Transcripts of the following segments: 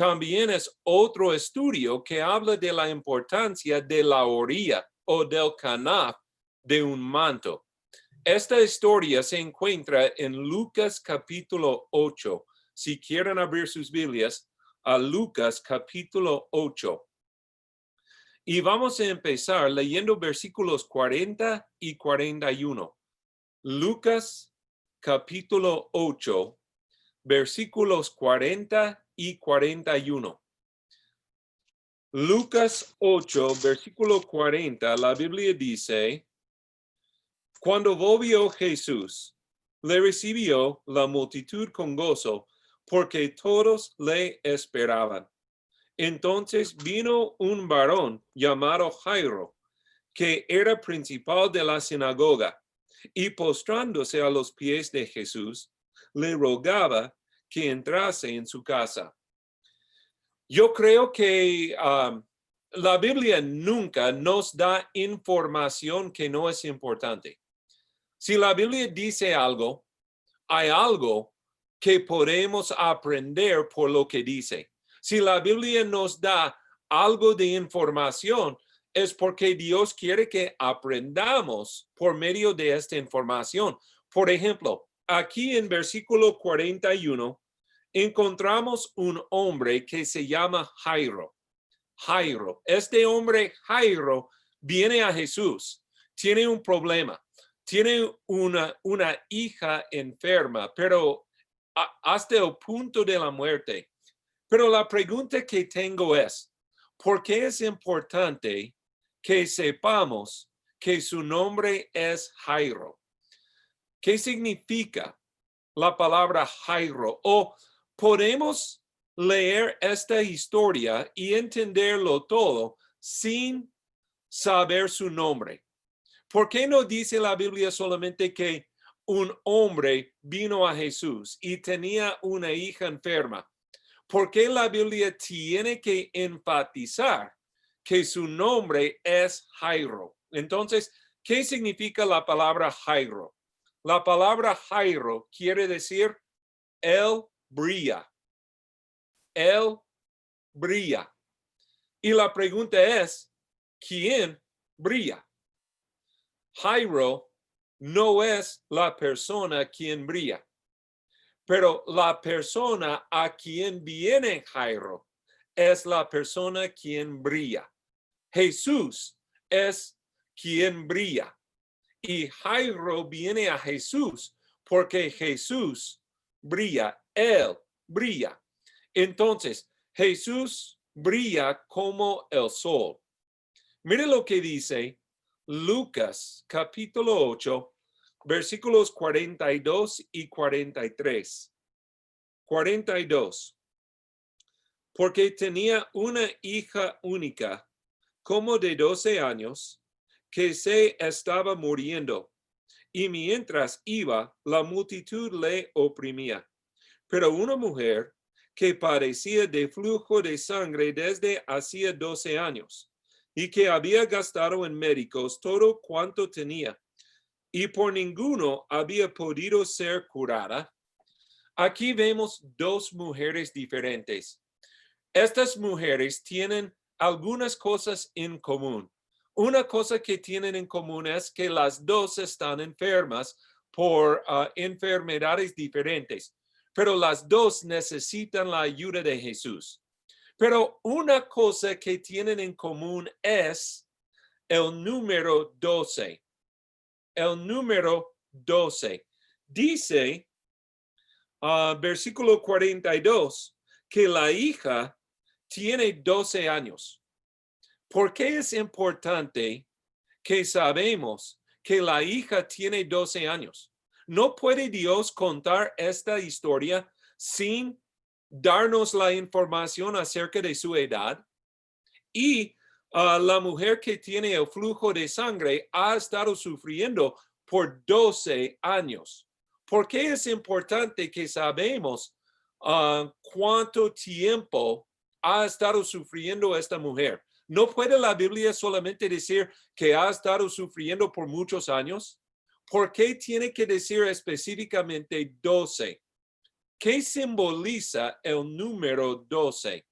También es otro estudio que habla de la importancia de la orilla o del canaf de un manto. Esta historia se encuentra en Lucas capítulo 8. Si quieren abrir sus Biblias, a Lucas capítulo 8. Y vamos a empezar leyendo versículos 40 y 41. Lucas capítulo 8, versículos 40 y 41. Lucas 8, versículo 40, la Biblia dice: Cuando volvió Jesús, le recibió la multitud con gozo, porque todos le esperaban. Entonces vino un varón llamado Jairo, que era principal de la sinagoga, y postrándose a los pies de Jesús, le rogaba que entrase en su casa. Yo creo que la Biblia nunca nos da información que no es importante. Si la Biblia dice algo, hay algo que podemos aprender por lo que dice. Si la Biblia nos da algo de información, es porque Dios quiere que aprendamos por medio de esta información. Por ejemplo, aquí en versículo 41, encontramos un hombre que se llama Jairo. Jairo. Este hombre Jairo viene a Jesús. Tiene un problema. Tiene una hija enferma, pero hasta el punto de la muerte. Pero la pregunta que tengo es, ¿por qué es importante que sepamos que su nombre es Jairo? ¿Qué significa la palabra Jairo? ¿O podemos leer esta historia y entenderlo todo sin saber su nombre? ¿Por qué no dice la Biblia solamente que un hombre vino a Jesús y tenía una hija enferma? ¿Por qué la Biblia tiene que enfatizar que su nombre es Jairo? Entonces, ¿qué significa la palabra Jairo? La palabra Jairo quiere decir él brilla. Él brilla. Y la pregunta es, ¿quién brilla? Jairo no es la persona quien brilla, pero la persona a quien viene Jairo es la persona quien brilla. Jesús es quien brilla. Y Jairo viene a Jesús porque Jesús brilla, él brilla. Entonces, Jesús brilla como el sol. Mire lo que dice Lucas capítulo 8, versículos 42 y 43. 42. Porque tenía una hija única, como de 12 años, que se estaba muriendo, y mientras iba, la multitud le oprimía. Pero una mujer que padecía de flujo de sangre desde hacía 12 años, y que había gastado en médicos todo cuanto tenía, y por ninguno había podido ser curada. Aquí vemos dos mujeres diferentes. Estas mujeres tienen algunas cosas en común. Una cosa que tienen en común es que las dos están enfermas por enfermedades diferentes, pero las dos necesitan la ayuda de Jesús. Pero una cosa que tienen en común es el número 12. El número 12. Dice, versículo 42, que la hija tiene 12 años. ¿Por qué es importante que sabemos que la hija tiene 12 años? ¿No puede Dios contar esta historia sin darnos la información acerca de su edad? Y la mujer que tiene el flujo de sangre ha estado sufriendo por 12 años. ¿Por qué es importante que sabemos cuánto tiempo ha estado sufriendo esta mujer? ¿No puede la Biblia solamente decir que ha estado sufriendo por muchos años? ¿Por qué tiene que decir específicamente 12? ¿Qué simboliza el número 12?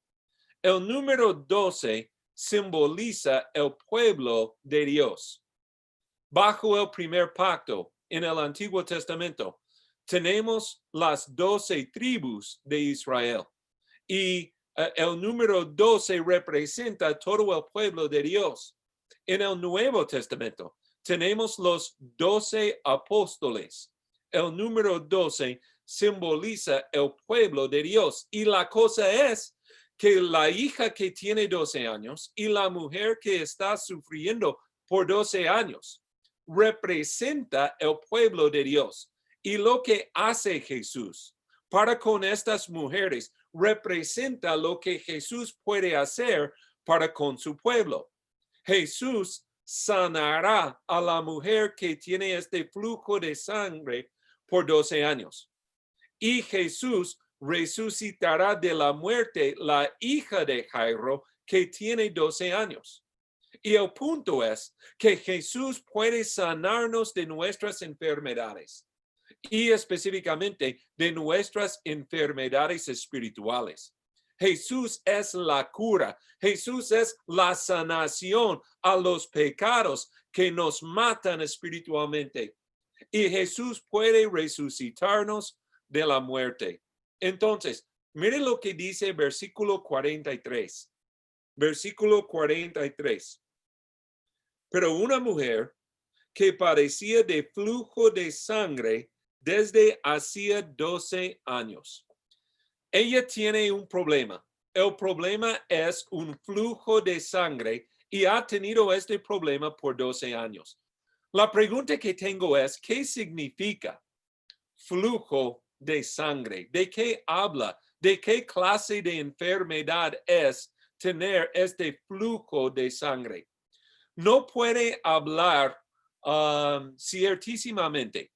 El número 12 simboliza el pueblo de Dios. Bajo el primer pacto en el Antiguo Testamento, tenemos las 12 tribus de Israel. Y el número 12 representa todo el pueblo de Dios. En el Nuevo Testamento, tenemos los 12 apóstoles. El número 12 simboliza el pueblo de Dios. Y la cosa es que la hija que tiene 12 años y la mujer que está sufriendo por 12 años representa el pueblo de Dios. Y lo que hace Jesús para con estas mujeres representa lo que Jesús puede hacer para con su pueblo. Jesús sanará a la mujer que tiene este flujo de sangre por 12 años. Y Jesús resucitará de la muerte la hija de Jairo que tiene 12 años. Y el punto es que Jesús puede sanarnos de nuestras enfermedades y específicamente de nuestras enfermedades espirituales. Jesús es la cura. Jesús es la sanación a los pecados que nos matan espiritualmente. Y Jesús puede resucitarnos de la muerte. Entonces, mire lo que dice versículo 43. Versículo 43. Pero una mujer que padecía de flujo de sangre desde hacía 12 años. Ella tiene un problema. El problema es un flujo de sangre y ha tenido este problema por 12 años. La pregunta que tengo es, ¿qué significa flujo de sangre? ¿De qué habla? ¿De qué clase de enfermedad es tener este flujo de sangre? No puede hablar ciertísimamente.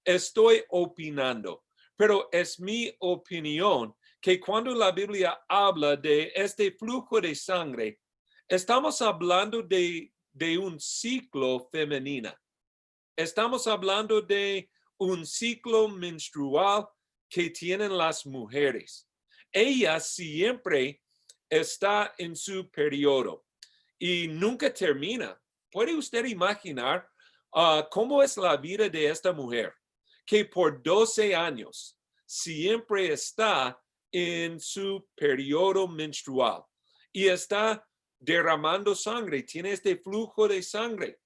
Estoy opinando, pero es mi opinión que cuando la Biblia habla de este flujo de sangre, estamos hablando de un ciclo femenino. Estamos hablando de un ciclo menstrual que tienen las mujeres. Ella siempre está en su periodo y nunca termina. ¿Puede usted imaginar cómo es la vida de esta mujer que por 12 años siempre está en su periodo menstrual y está derramando sangre, tiene este flujo de sangre,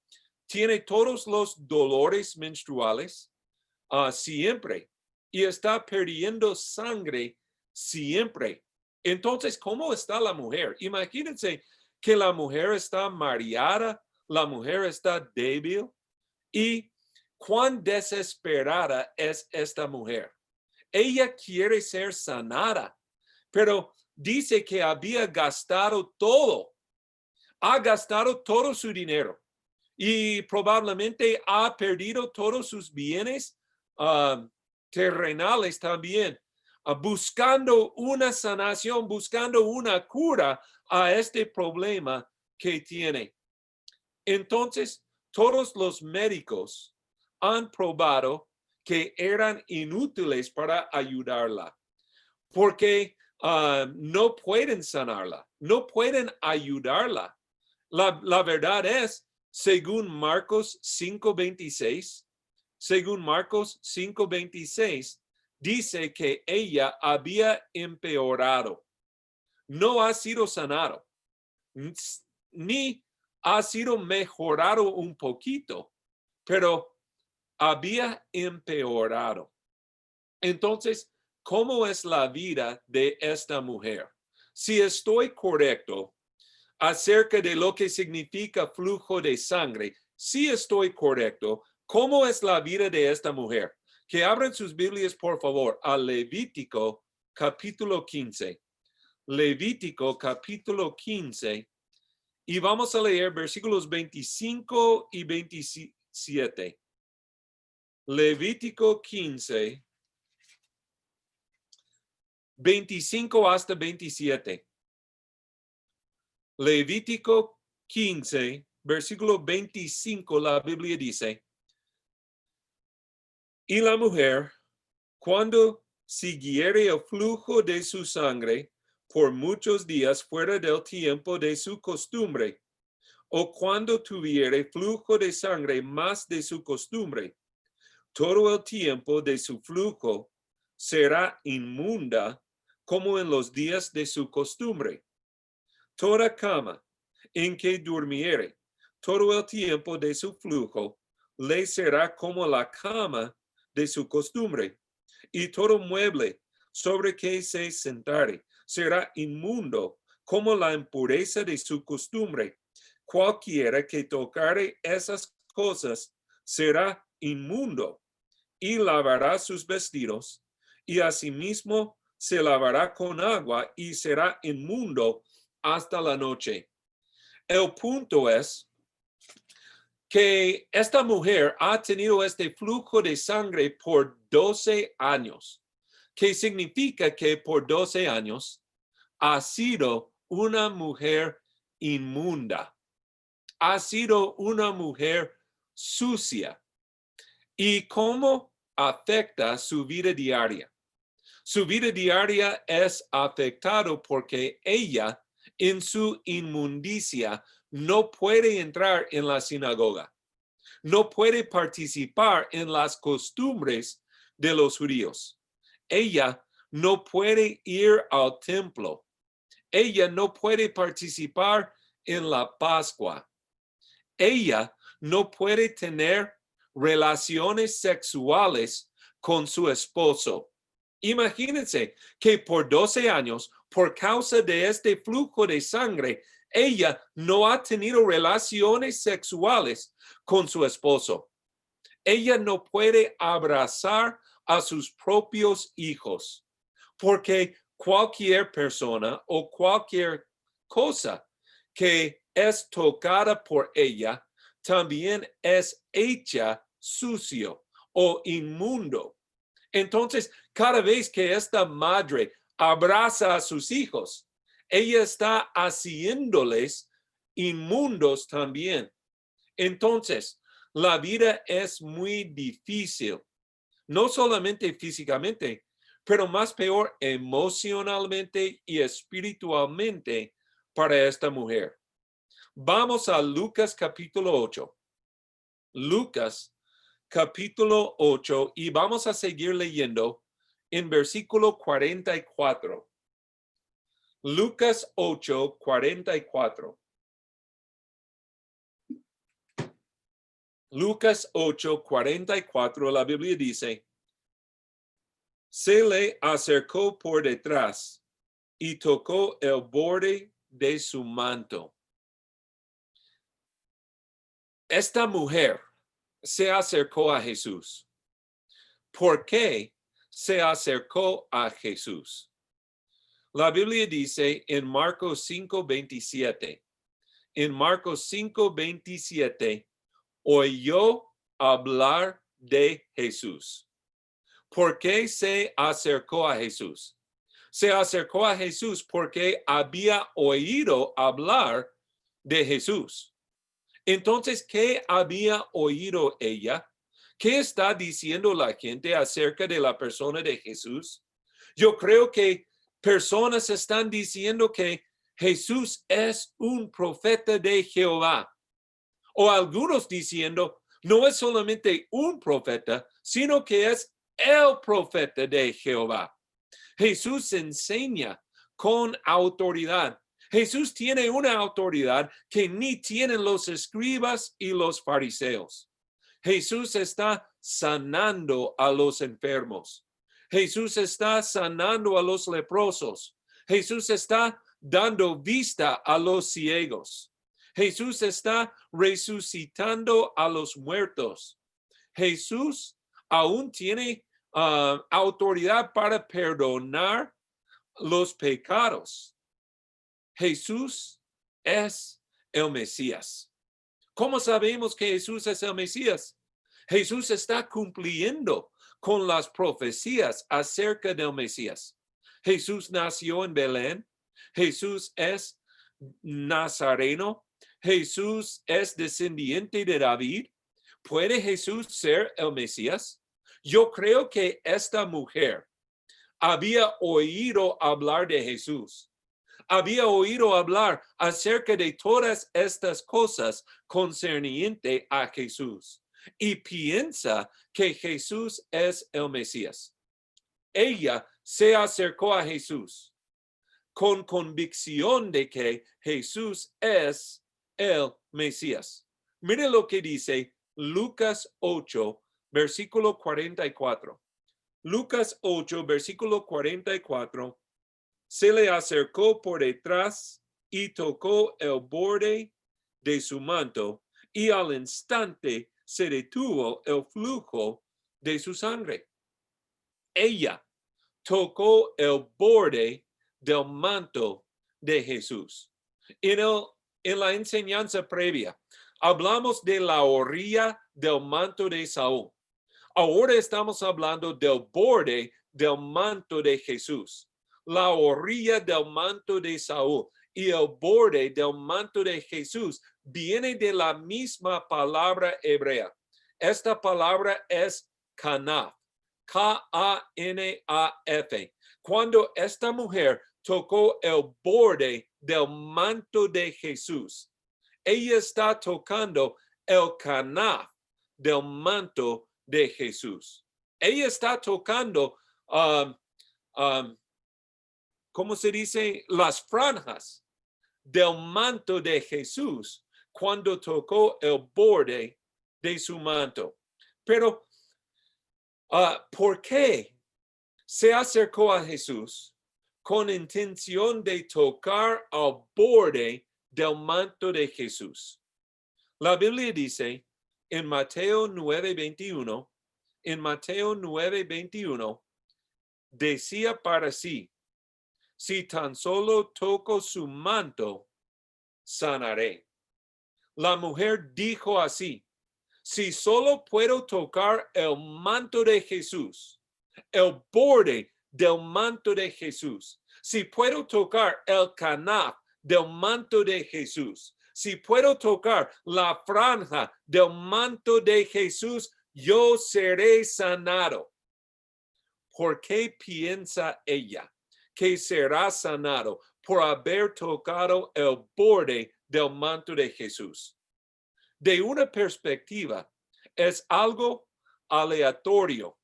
tiene todos los dolores menstruales siempre y está perdiendo sangre siempre? Entonces, ¿cómo está la mujer? Imagínense que la mujer está mareada, la mujer está débil y cuán desesperada es esta mujer. Ella quiere ser sanada, pero dice que había gastado todo, ha gastado todo su dinero y probablemente ha perdido todos sus bienes terrenales también, buscando una sanación, buscando una cura a este problema que tiene. Entonces, todos los médicos han probado que eran inútiles para ayudarla, porque no pueden sanarla, no pueden ayudarla. La verdad es, según Marcos 5:26, dice que ella había empeorado. No ha sido sanado, ni ha sido mejorado un poquito, pero había empeorado. Entonces, ¿cómo es la vida de esta mujer? Si estoy correcto acerca de lo que significa flujo de sangre, si estoy correcto, ¿cómo es la vida de esta mujer? Que abran sus Biblias, por favor, a Levítico capítulo 15. Levítico capítulo 15. Y vamos a leer versículos 25 y 27. Levítico 15, 25 hasta 27. Levítico 15, versículo 25, la Biblia dice, y la mujer, cuando siguiere el flujo de su sangre, por muchos días fuera del tiempo de su costumbre, o cuando tuviere flujo de sangre más de su costumbre, todo el tiempo de su flujo será inmunda como en los días de su costumbre. Toda cama en que durmiere todo el tiempo de su flujo le será como la cama de su costumbre, y todo mueble sobre que se sentare será inmundo como la impureza de su costumbre. Cualquiera que tocare esas cosas será inmundo, y lavará sus vestidos, y asimismo se lavará con agua, y será inmundo hasta la noche. El punto es que esta mujer ha tenido este flujo de sangre por 12 años, que significa que por 12 años ha sido una mujer inmunda, ha sido una mujer sucia. ¿Y cómo afecta su vida diaria? Su vida diaria es afectado porque ella, en su inmundicia, no puede entrar en la sinagoga, no puede participar en las costumbres de los judíos. Ella no puede ir al templo. Ella no puede participar en la Pascua. Ella no puede tener relaciones sexuales con su esposo. Imagínense que por 12 años, por causa de este flujo de sangre, ella no ha tenido relaciones sexuales con su esposo. Ella no puede abrazar a sus propios hijos, porque cualquier persona o cualquier cosa que es tocada por ella también es hecha sucio o inmundo. Entonces, cada vez que esta madre abraza a sus hijos, ella está haciéndoles inmundos también. Entonces, la vida es muy difícil, no solamente físicamente, pero más peor emocionalmente y espiritualmente para esta mujer. Vamos a Lucas capítulo 8. Lucas capítulo 8 y vamos a seguir leyendo en versículo 44. Lucas 8, 44. Lucas 8, 44, la Biblia dice, se le acercó por detrás y tocó el borde de su manto. Esta mujer se acercó a Jesús. ¿Por qué se acercó a Jesús? La Biblia dice en Marcos 5:27, en Marcos 5:27, oyó hablar de Jesús. ¿Por qué se acercó a Jesús? Se acercó a Jesús porque había oído hablar de Jesús. Entonces, ¿qué había oído ella? ¿Qué está diciendo la gente acerca de la persona de Jesús? Yo creo que personas están diciendo que Jesús es un profeta de Jehová. O algunos diciendo, no es solamente un profeta, sino que es el profeta de Jehová. Jesús enseña con autoridad. Jesús tiene una autoridad que ni tienen los escribas y los fariseos. Jesús está sanando a los enfermos. Jesús está sanando a los leprosos. Jesús está dando vista a los ciegos. Jesús está resucitando a los muertos. Jesús aún tiene autoridad para perdonar los pecados. Jesús es el Mesías. ¿Cómo sabemos que Jesús es el Mesías? Jesús está cumpliendo con las profecías acerca del Mesías. Jesús nació en Belén. Jesús es nazareno. Jesús es descendiente de David. ¿Puede Jesús ser el Mesías? Yo creo que esta mujer había oído hablar de Jesús. había oído hablar acerca de todas estas cosas concerniente a Jesús y piensa que Jesús es el Mesías. Ella se acercó a Jesús con convicción de que Jesús es el Mesías. Mire lo que dice Lucas 8, versículo 44. Lucas 8, versículo 44. Se le acercó por detrás y tocó el borde de su manto, y al instante se detuvo el flujo de su sangre. Ella tocó el borde del manto de Jesús. En la enseñanza previa, hablamos de la orilla del manto de Saúl. Ahora estamos hablando del borde del manto de Jesús. La orilla del manto de Saúl y el borde del manto de Jesús viene de la misma palabra hebrea. Esta palabra es kanaf, K-A-N-A-F. Cuando esta mujer tocó el borde del manto de Jesús, ella está tocando el kanaf del manto de Jesús. Ella está tocando, ¿cómo se dice? Las franjas del manto de Jesús cuando tocó el borde de su manto. Pero, ¿por qué se acercó a Jesús con intención de tocar al borde del manto de Jesús? La Biblia dice en Mateo 9:21, decía para sí, si tan solo toco su manto, sanaré. La mujer dijo así, si solo puedo tocar el manto de Jesús, el borde del manto de Jesús, si puedo tocar el canaf del manto de Jesús, si puedo tocar la franja del manto de Jesús, yo seré sanado. ¿Por qué piensa ella que será sanado por haber tocado el borde del manto de Jesús? De una perspectiva, es algo aleatorio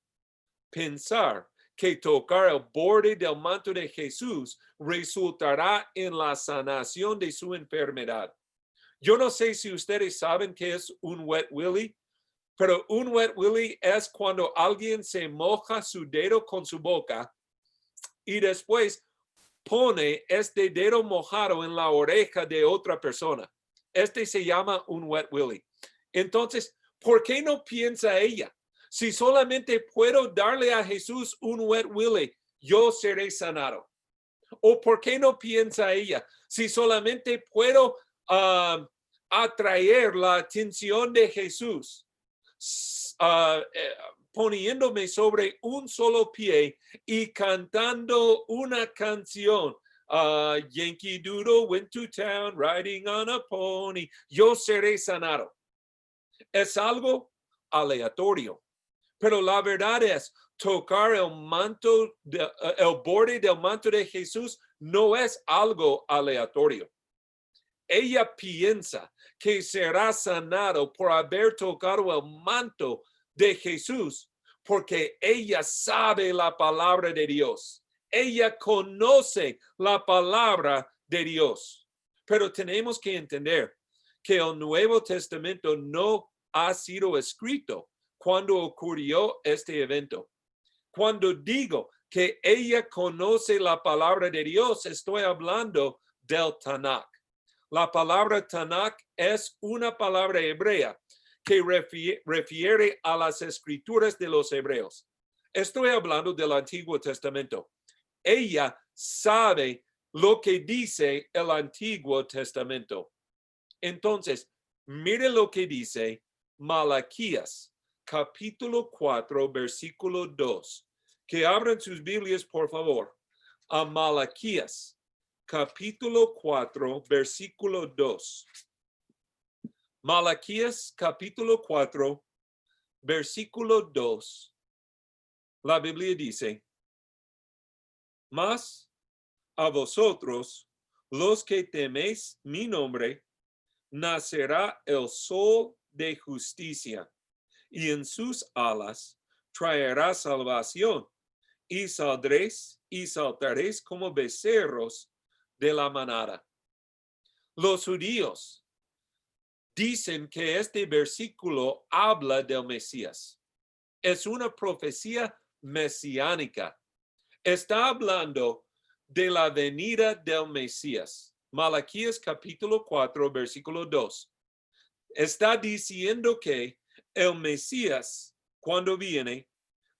pensar que tocar el borde del manto de Jesús resultará en la sanación de su enfermedad. Yo no sé si ustedes saben qué es un wet willy, pero un wet willy es cuando alguien se moja su dedo con su boca y después pone este dedo mojado en la oreja de otra persona. Este se llama un wet willy. Entonces, ¿por qué no piensa ella? Si solamente puedo darle a Jesús un wet willy, yo seré sanado. ¿O por qué no piensa ella? Si solamente puedo atraer la atención de Jesús, poniéndome sobre un solo pie y cantando una canción. Yankee Doodle went to town riding on a pony. Yo seré sanado. Es algo aleatorio. Pero la verdad es, tocar el manto, el borde del manto de Jesús no es algo aleatorio. Ella piensa que será sanado por haber tocado el manto de Jesús, porque ella sabe la palabra de Dios. Ella conoce la palabra de Dios. Pero tenemos que entender que el Nuevo Testamento no ha sido escrito cuando ocurrió este evento. Cuando digo que ella conoce la palabra de Dios, estoy hablando del Tanakh. La palabra Tanakh es una palabra hebrea que refiere a las escrituras de los hebreos. Estoy hablando del Antiguo Testamento. Ella sabe lo que dice el Antiguo Testamento. Entonces, mire lo que dice Malaquías, capítulo 4, versículo 2. Que abran sus Biblias, por favor, a Malaquías, capítulo 4, versículo 2. Malaquías, capítulo 4, versículo 2. La Biblia dice, mas a vosotros los que teméis mi nombre, nacerá el sol de justicia, y en sus alas traerá salvación, y saldréis y saltaréis como becerros de la manada. Los judíos dicen que este versículo habla del Mesías. Es una profecía mesiánica. Está hablando de la venida del Mesías. Malaquías capítulo 4, versículo 2. Está diciendo que el Mesías, cuando viene,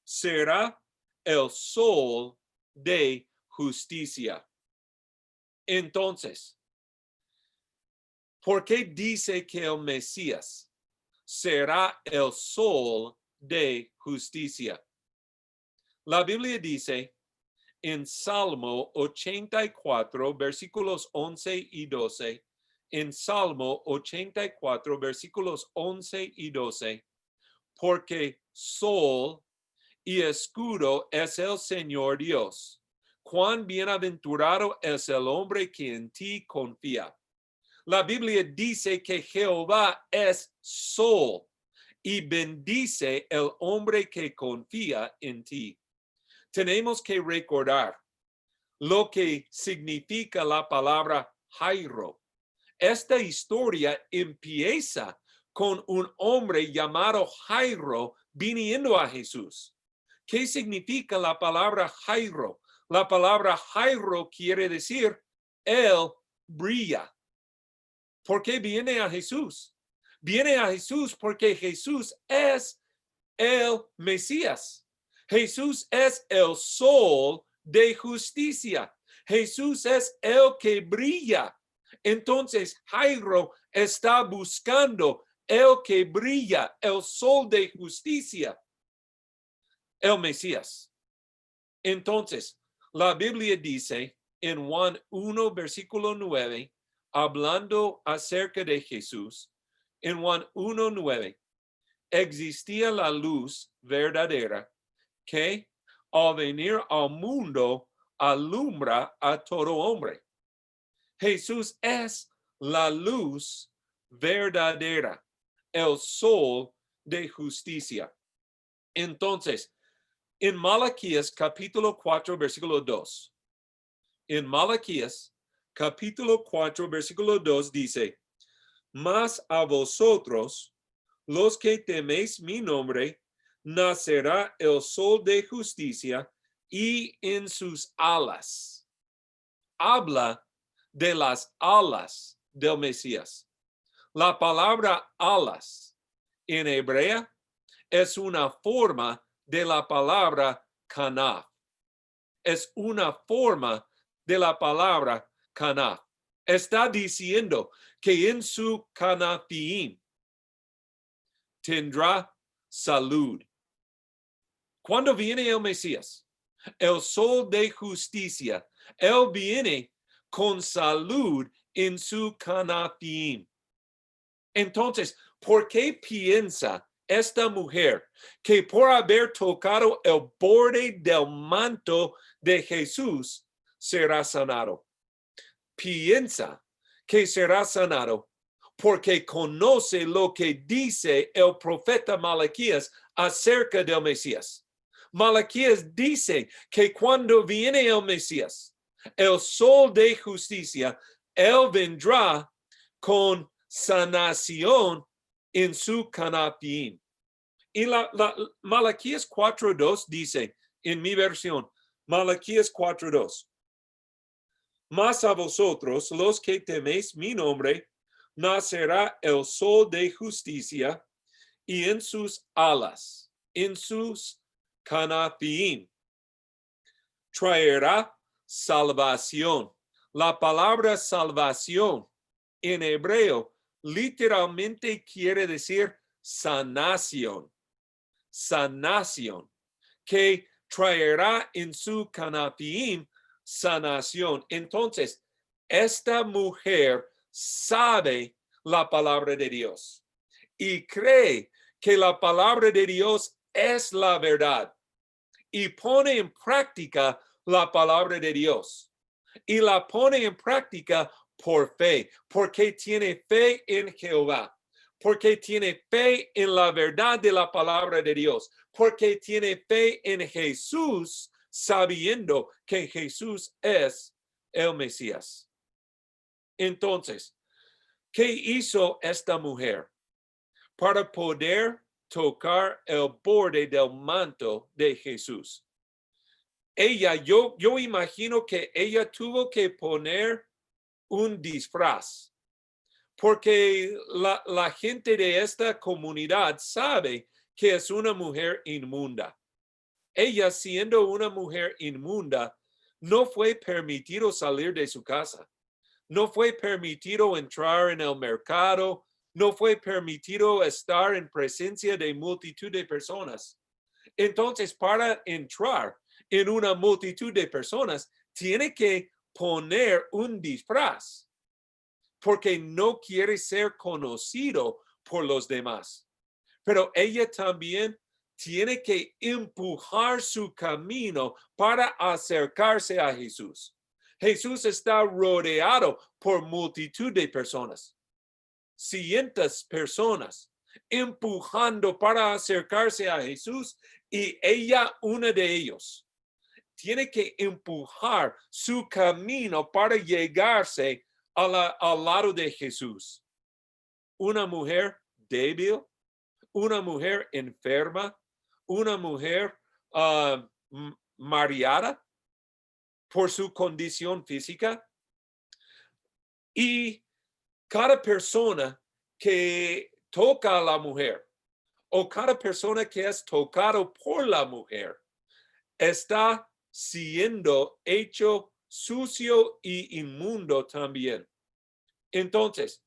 será el sol de justicia. Entonces, ¿por qué dice que el Mesías será el sol de justicia? La Biblia dice en Salmo 84, versículos 11 y 12, en Salmo 84, versículos 11 y 12, porque sol y escudo es el Señor Dios. Cuán bienaventurado es el hombre que en ti confía. La Biblia dice que Jehová es sol y bendice el hombre que confía en ti. Tenemos que recordar lo que significa la palabra Jairo. Esta historia empieza con un hombre llamado Jairo viniendo a Jesús. ¿Qué significa la palabra Jairo? La palabra Jairo quiere decir él brilla. ¿Por qué viene a Jesús? Viene a Jesús porque Jesús es el Mesías. Jesús es el sol de justicia. Jesús es el que brilla. Entonces Jairo está buscando el que brilla, el sol de justicia, el Mesías. Entonces, la Biblia dice en Juan 1, versículo 9, hablando acerca de Jesús, en Juan 1, 9, existía la luz verdadera que al venir al mundo alumbra a todo hombre. Jesús es la luz verdadera, el sol de justicia. Entonces, en Malaquías capítulo 4, versículo 2, en Malaquías capítulo 4, versículo 2 dice, mas a vosotros, los que teméis mi nombre, nacerá el sol de justicia y en sus alas. Habla de las alas del Mesías. La palabra alas en hebrea es una forma de la palabra canaf. Es una forma de la palabra canaf. Está diciendo que en su canafim tendrá salud. ¿Cuándo viene el Mesías? El sol de justicia. Él viene con salud en su canafim. Entonces, ¿por qué piensa esta mujer que por haber tocado el borde del manto de Jesús será sanado? Piensa que será sanado porque conoce lo que dice el profeta Malaquías acerca del Mesías. Malaquías dice que cuando viene el Mesías, el sol de justicia, él vendrá con sanación en su canafim. Y Malaquías 4:2 dice, en mi versión, Malaquías 4:2, mas a vosotros, los que teméis mi nombre, nacerá el sol de justicia, y en sus alas, en sus canafim, traerá salvación. La palabra salvación en hebreo literalmente quiere decir sanación. Sanación, que traerá en su canafim sanación. Entonces, esta mujer sabe la palabra de Dios y cree que la palabra de Dios es la verdad y pone en práctica la palabra de Dios. y la pone en práctica por fe, porque tiene fe en Jehová, porque tiene fe en la verdad de la palabra de Dios, porque tiene fe en Jesús, sabiendo que Jesús es el Mesías. Entonces, ¿qué hizo esta mujer para poder tocar el borde del manto de Jesús? Ella, yo imagino que ella tuvo que poner un disfraz, porque la gente de esta comunidad sabe que es una mujer inmunda. Ella, siendo una mujer inmunda, no fue permitido salir de su casa. No fue permitido entrar en el mercado. No fue permitido estar en presencia de multitud de personas. Entonces, para entrar en una multitud de personas, tiene que poner un disfraz, porque no quiere ser conocido por los demás. Pero ella también tiene que empujar su camino para acercarse a Jesús. Jesús está rodeado por multitud de personas, cientos personas, empujando para acercarse a Jesús, y ella, una de ellos, tiene que empujar su camino para llegarse al lado de Jesús. Una mujer débil, una mujer enferma, una mujer mareada por su condición física. Y cada persona que toca a la mujer, o cada persona que es tocado por la mujer, está siendo hecho sucio y inmundo también. Entonces,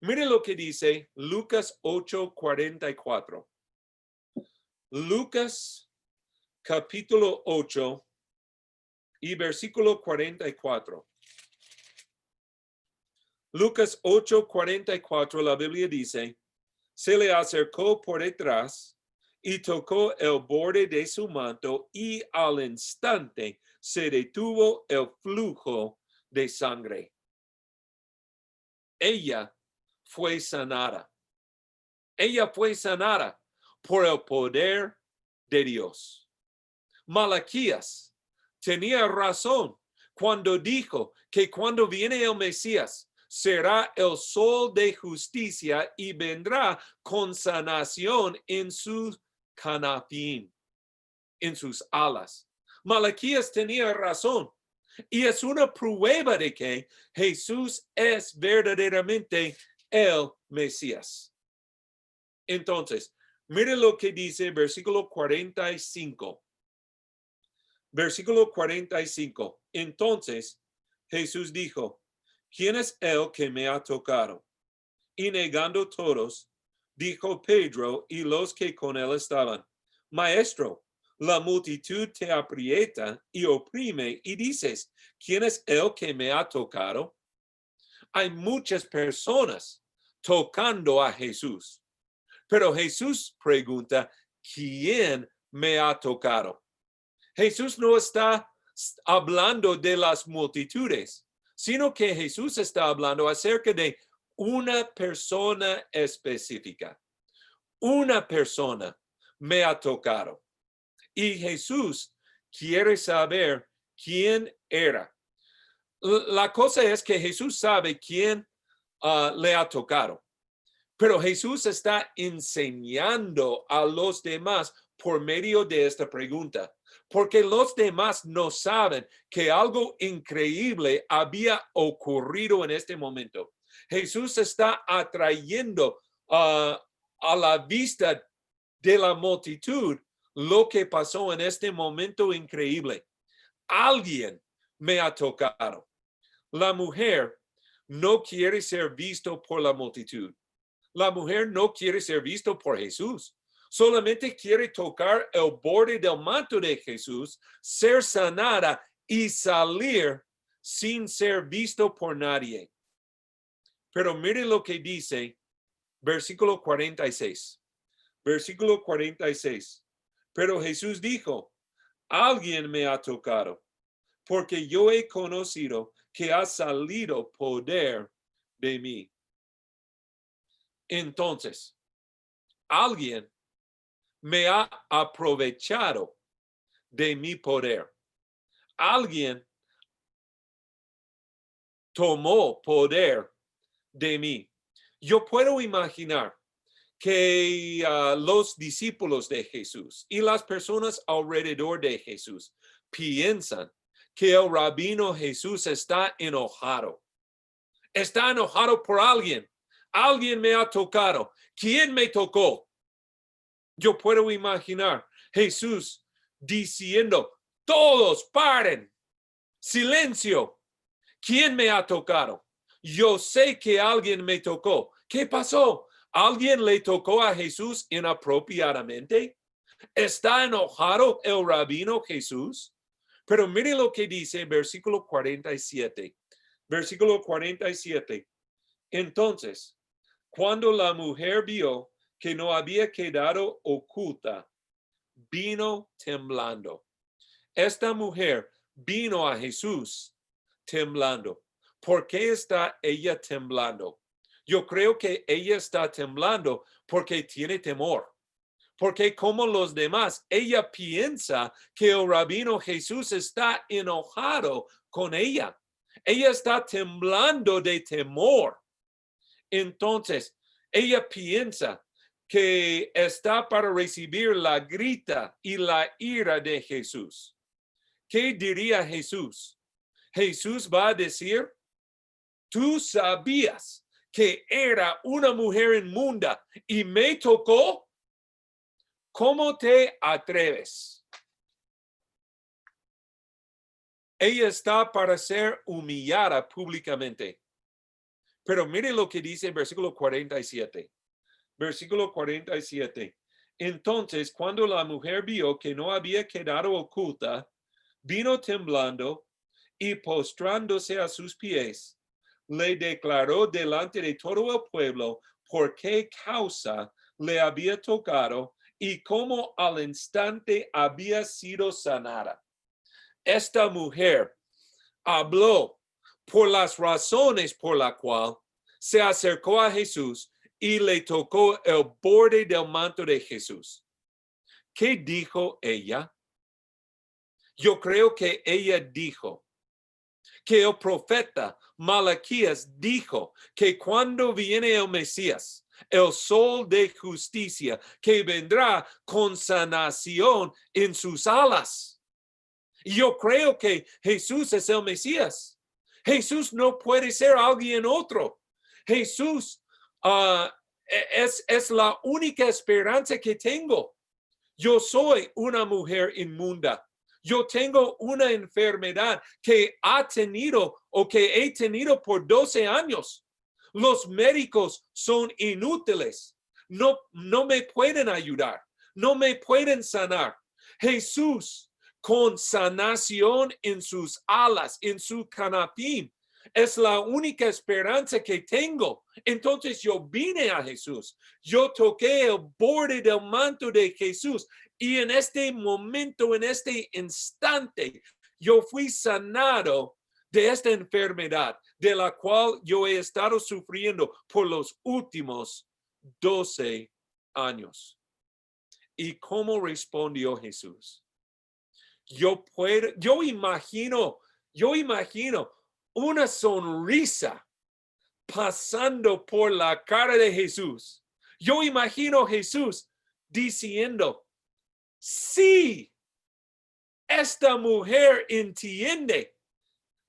mire lo que dice Lucas 8:44. Lucas capítulo 8 y versículo 44. Lucas 8:44, la Biblia dice: se le acercó por detrás y tocó el borde de su manto, y al instante se detuvo el flujo de sangre. Ella fue sanada. Ella fue sanada por el poder de Dios. Malaquías tenía razón cuando dijo que cuando viene el Mesías, será el sol de justicia y vendrá con sanación en su canapín, en sus alas. Malaquías tenía razón, y es una prueba de que Jesús es verdaderamente el Mesías. Entonces, mire lo que dice versículo 45. Versículo 45. Entonces Jesús dijo: ¿quién es el que me ha tocado? Y negando todos, dijo Pedro y los que con él estaban: Maestro, la multitud te aprieta y oprime, y dices: ¿quién es el que me ha tocado? Hay muchas personas tocando a Jesús, pero Jesús pregunta: ¿quién me ha tocado? Jesús no está hablando de las multitudes, sino que Jesús está hablando acerca de una persona específica. Una persona me ha tocado. Y Jesús quiere saber quién era. La cosa es que Jesús sabe quién le ha tocado, pero Jesús está enseñando a los demás por medio de esta pregunta, porque los demás no saben que algo increíble había ocurrido en este momento. Jesús está atrayendo a la vista de la multitud lo que pasó en este momento increíble. Alguien me ha tocado. La mujer no quiere ser visto por la multitud. La mujer no quiere ser visto por Jesús. Solamente quiere tocar el borde del manto de Jesús, ser sanada y salir sin ser visto por nadie. Pero mire lo que dice versículo 46. Versículo 46. Pero Jesús dijo: alguien me ha tocado, porque yo he conocido que ha salido poder de mí. Entonces, alguien me ha aprovechado de mi poder. Alguien tomó poder de mí. Yo puedo imaginar que los discípulos de Jesús y las personas alrededor de Jesús piensan que el rabino Jesús está enojado. Está enojado por alguien. Alguien me ha tocado. ¿Quién me tocó? Yo puedo imaginar Jesús diciendo, todos paren, silencio. ¿Quién me ha tocado? Yo sé que alguien me tocó. ¿Qué pasó? ¿Alguien le tocó a Jesús inapropiadamente? ¿Está enojado el rabino Jesús? Pero mire lo que dice versículo 47. Versículo 47. Entonces, cuando la mujer vio que no había quedado oculta, vino temblando. Esta mujer vino a Jesús temblando. ¿Por qué está ella temblando? Yo creo que ella está temblando porque tiene temor. Porque como los demás, ella piensa que el rabino Jesús está enojado con ella. Ella está temblando de temor. Entonces, ella piensa que está para recibir la grita y la ira de Jesús. ¿Qué diría Jesús? Jesús va a decir, tú sabías que era una mujer inmunda y me tocó. ¿Cómo te atreves? Ella está para ser humillada públicamente. Pero mire lo que dice el versículo 47. Versículo 47. Entonces, cuando la mujer vio que no había quedado oculta, vino temblando y postrándose a sus pies, le declaró delante de todo el pueblo por qué causa le había tocado y cómo al instante había sido sanada. Esta mujer habló por las razones por la cual se acercó a Jesús y le tocó el borde del manto de Jesús. ¿Qué dijo ella? Yo creo que ella dijo que el profeta Malaquías dijo que cuando viene el Mesías, el sol de justicia, que vendrá con sanación en sus alas. Yo creo que Jesús es el Mesías. Jesús no puede ser alguien otro. Jesús es la única esperanza que tengo. Yo soy una mujer inmunda. Yo tengo una enfermedad que ha tenido o que he tenido por 12 años. Los médicos son inútiles. No me pueden ayudar. No me pueden sanar. Jesús, con sanación en sus alas, en su canapín, es la única esperanza que tengo. Entonces yo vine a Jesús. Yo toqué el borde del manto de Jesús. Y en este momento, en este instante, yo fui sanado de esta enfermedad, de la cual yo he estado sufriendo por los últimos 12 años. ¿Y cómo respondió Jesús? Yo imagino una sonrisa pasando por la cara de Jesús. Yo imagino Jesús diciendo, sí, esta mujer entiende,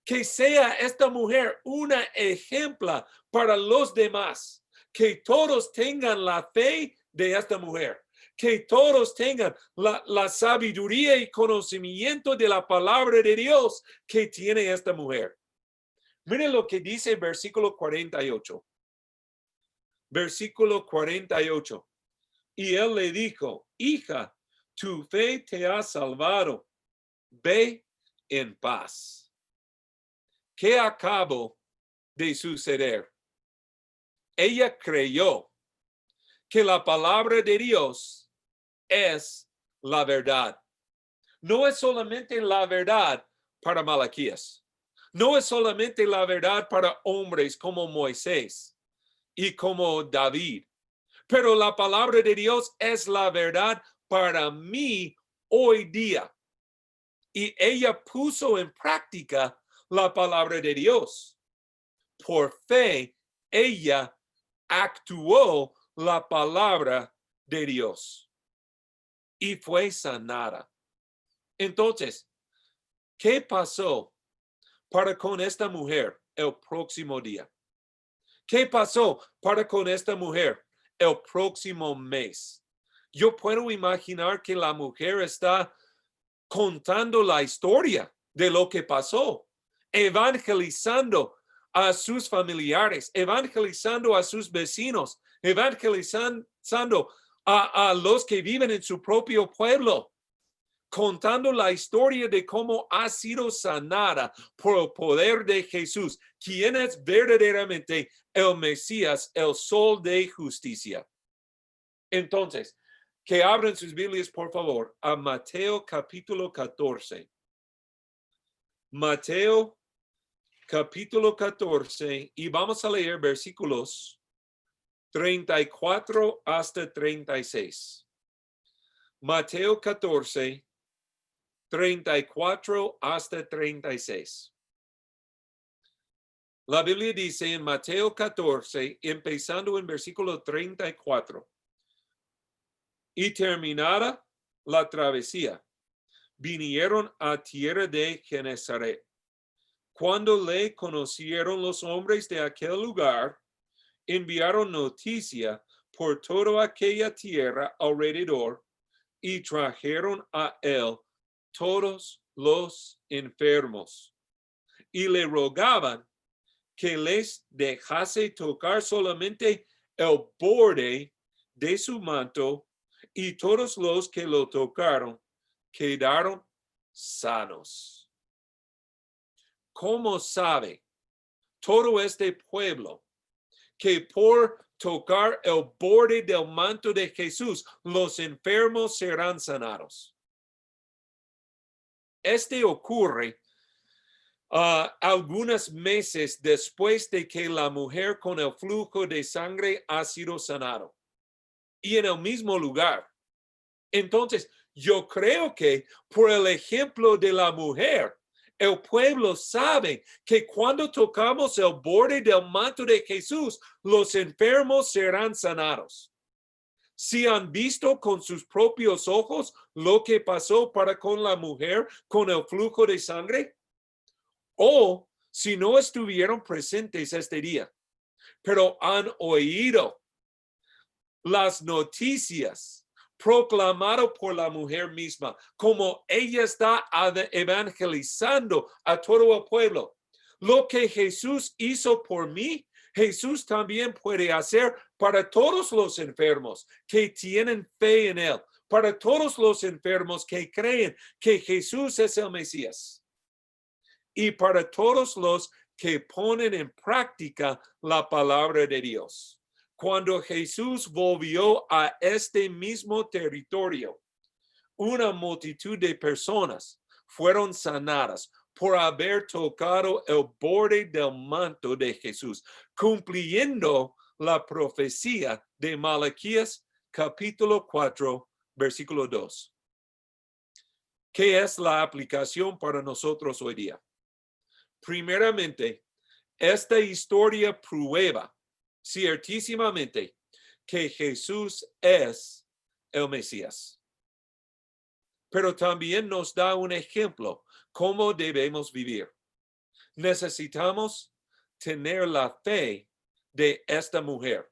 que sea esta mujer una ejemplo para los demás, que todos tengan la fe de esta mujer, que todos tengan la sabiduría y conocimiento de la palabra de Dios que tiene esta mujer. Miren lo que dice el versículo 48. Versículo 48. Y él le dijo, hija, tu fe te ha salvado. Ve en paz. ¿Qué acabó de suceder? Ella creyó que la palabra de Dios es la verdad. No es solamente la verdad para Malaquías. No es solamente la verdad para hombres como Moisés y como David, pero la palabra de Dios es la verdad para mí hoy día. Y ella puso en práctica la palabra de Dios. Por fe, ella actuó la palabra de Dios y fue sanada. Entonces, ¿qué pasó para con esta mujer el próximo día? ¿Qué pasó para con esta mujer el próximo mes? Yo puedo imaginar que la mujer está contando la historia de lo que pasó, evangelizando a sus familiares, evangelizando a sus vecinos, evangelizando a los que viven en su propio pueblo, contando la historia de cómo ha sido sanada por el poder de Jesús, quien es verdaderamente el Mesías, el sol de justicia. Entonces, que abran sus Biblias, por favor, a Mateo capítulo 14. Mateo capítulo 14, y vamos a leer versículos 34 hasta 36. Mateo 14, 34 hasta 36. La Biblia dice en Mateo 14, empezando en versículo 34. Y terminada la travesía, vinieron a tierra de Genesaret. Cuando le conocieron los hombres de aquel lugar, enviaron noticia por toda aquella tierra alrededor y trajeron a él todos los enfermos y le rogaban que les dejase tocar solamente el borde de su manto, y todos los que lo tocaron quedaron sanos. ¿Cómo sabe todo este pueblo que por tocar el borde del manto de Jesús, los enfermos serán sanados? Este ocurre algunos meses después de que la mujer con el flujo de sangre ha sido sanado, y en el mismo lugar. Entonces, yo creo que por el ejemplo de la mujer, el pueblo sabe que cuando tocamos el borde del manto de Jesús, los enfermos serán sanados. Si han visto con sus propios ojos lo que pasó para con la mujer con el flujo de sangre, o si no estuvieron presentes este día, pero han oído las noticias proclamado por la mujer misma, como ella está evangelizando a todo el pueblo. Lo que Jesús hizo por mí, Jesús también puede hacer para todos los enfermos que tienen fe en él, para todos los enfermos que creen que Jesús es el Mesías, y para todos los que ponen en práctica la palabra de Dios. Cuando Jesús volvió a este mismo territorio, una multitud de personas fueron sanadas por haber tocado el borde del manto de Jesús, cumpliendo la profecía de Malaquías capítulo 4, versículo 2. ¿Qué es la aplicación para nosotros hoy día? Primeramente, esta historia prueba ciertísimamente que Jesús es el Mesías. Pero también nos da un ejemplo cómo debemos vivir. Necesitamos tener la fe de esta mujer.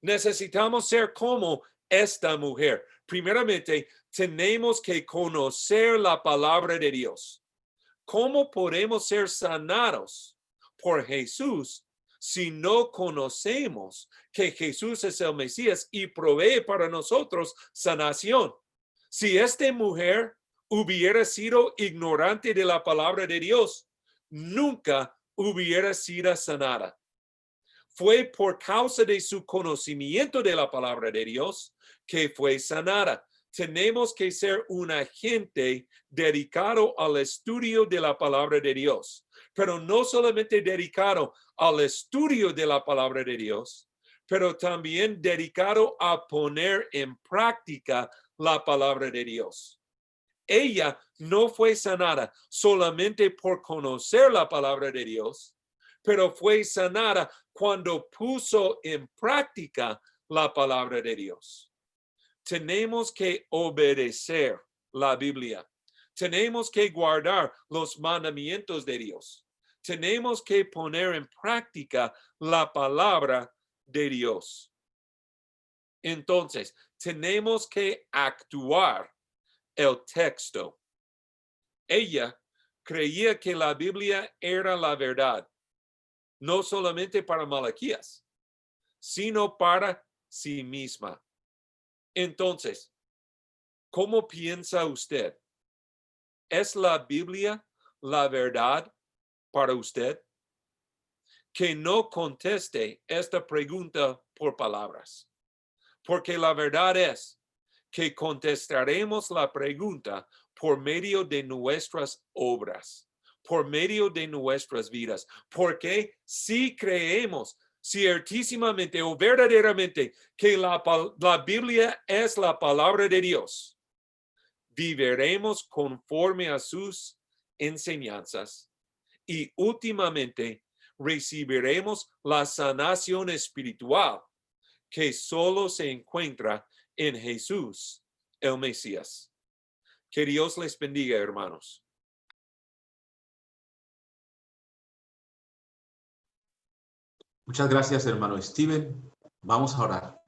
Necesitamos ser como esta mujer. Primeramente, tenemos que conocer la palabra de Dios. ¿Cómo podemos ser sanados por Jesús si no conocemos que Jesús es el Mesías y provee para nosotros sanación? Si esta mujer hubiera sido ignorante de la palabra de Dios, nunca hubiera sido sanada. Fue por causa de su conocimiento de la palabra de Dios que fue sanada. Tenemos que ser un agente dedicado al estudio de la palabra de Dios, pero no solamente dedicado al estudio de la palabra de Dios, pero también dedicado a poner en práctica la palabra de Dios. Ella no fue sanada solamente por conocer la palabra de Dios, pero fue sanada cuando puso en práctica la palabra de Dios. Tenemos que obedecer la Biblia. Tenemos que guardar los mandamientos de Dios. Tenemos que poner en práctica la palabra de Dios. Entonces, tenemos que actuar el texto. Ella creía que la Biblia era la verdad, no solamente para Malaquías, sino para sí misma. Entonces, ¿cómo piensa usted? ¿Es la Biblia la verdad para usted? Que no conteste esta pregunta por palabras, porque la verdad es que contestaremos la pregunta por medio de nuestras obras, por medio de nuestras vidas, porque si creemos ciertísimamente o verdaderamente que la Biblia es la palabra de Dios, viviremos conforme a sus enseñanzas y últimamente recibiremos la sanación espiritual que solo se encuentra en Jesús, el Mesías. Que Dios les bendiga, hermanos. Muchas gracias, hermano Steven. Vamos a orar.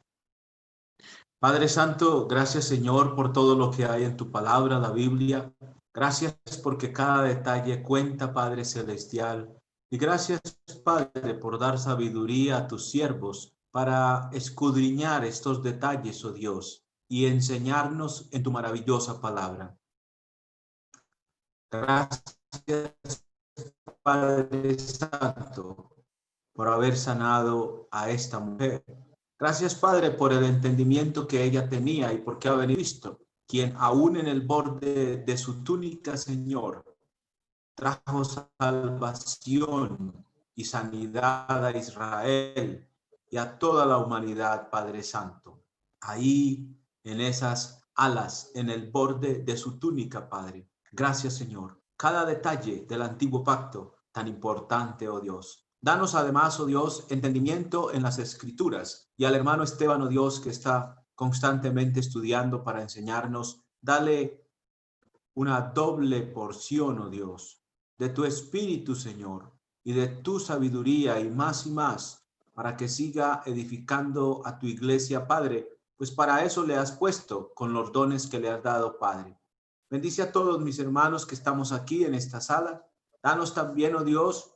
Padre Santo, gracias, Señor, por todo lo que hay en tu palabra, la Biblia. Gracias porque cada detalle cuenta, Padre Celestial. Y gracias, Padre, por dar sabiduría a tus siervos para escudriñar estos detalles, oh Dios, y enseñarnos en tu maravillosa palabra. Gracias, Padre Santo, por haber sanado a esta mujer. Gracias, Padre, por el entendimiento que ella tenía y porque ha venido Cristo, quien aún en el borde de su túnica, Señor, trajo salvación y sanidad a Israel y a toda la humanidad, Padre Santo. Ahí, en esas alas, en el borde de su túnica, Padre. Gracias, Señor. Cada detalle del antiguo pacto, tan importante, oh Dios. Danos además, oh Dios, entendimiento en las Escrituras. Y al hermano Esteban, oh Dios, que está constantemente estudiando para enseñarnos, dale una doble porción, oh Dios, de tu Espíritu, Señor, y de tu sabiduría y más, para que siga edificando a tu iglesia, Padre, pues para eso le has puesto con los dones que le has dado, Padre. Bendice a todos mis hermanos que estamos aquí en esta sala. Danos también, oh Dios,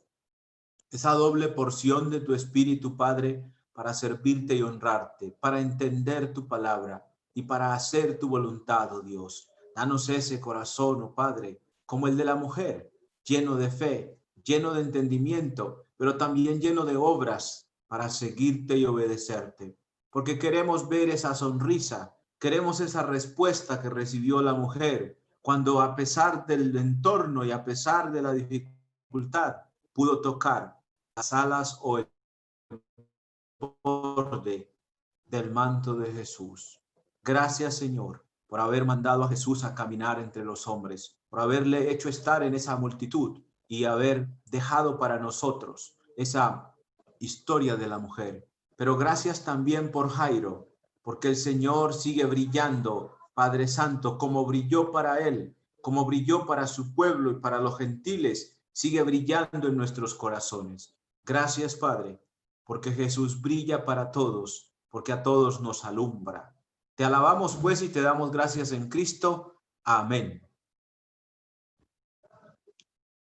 esa doble porción de tu Espíritu, Padre, para servirte y honrarte, para entender tu palabra y para hacer tu voluntad, oh Dios. Danos ese corazón, oh Padre, como el de la mujer, lleno de fe, lleno de entendimiento, pero también lleno de obras para seguirte y obedecerte. Porque queremos ver esa sonrisa, queremos esa respuesta que recibió la mujer, cuando a pesar del entorno y a pesar de la dificultad, pudo tocar las alas o el borde del manto de Jesús. Gracias, Señor, por haber mandado a Jesús a caminar entre los hombres, por haberle hecho estar en esa multitud y haber dejado para nosotros esa historia de la mujer. Pero gracias también por Jairo, porque el Señor sigue brillando, Padre Santo, como brilló para él, como brilló para su pueblo y para los gentiles, sigue brillando en nuestros corazones. Gracias, Padre, porque Jesús brilla para todos, porque a todos nos alumbra. Te alabamos, pues, y te damos gracias en Cristo. Amén.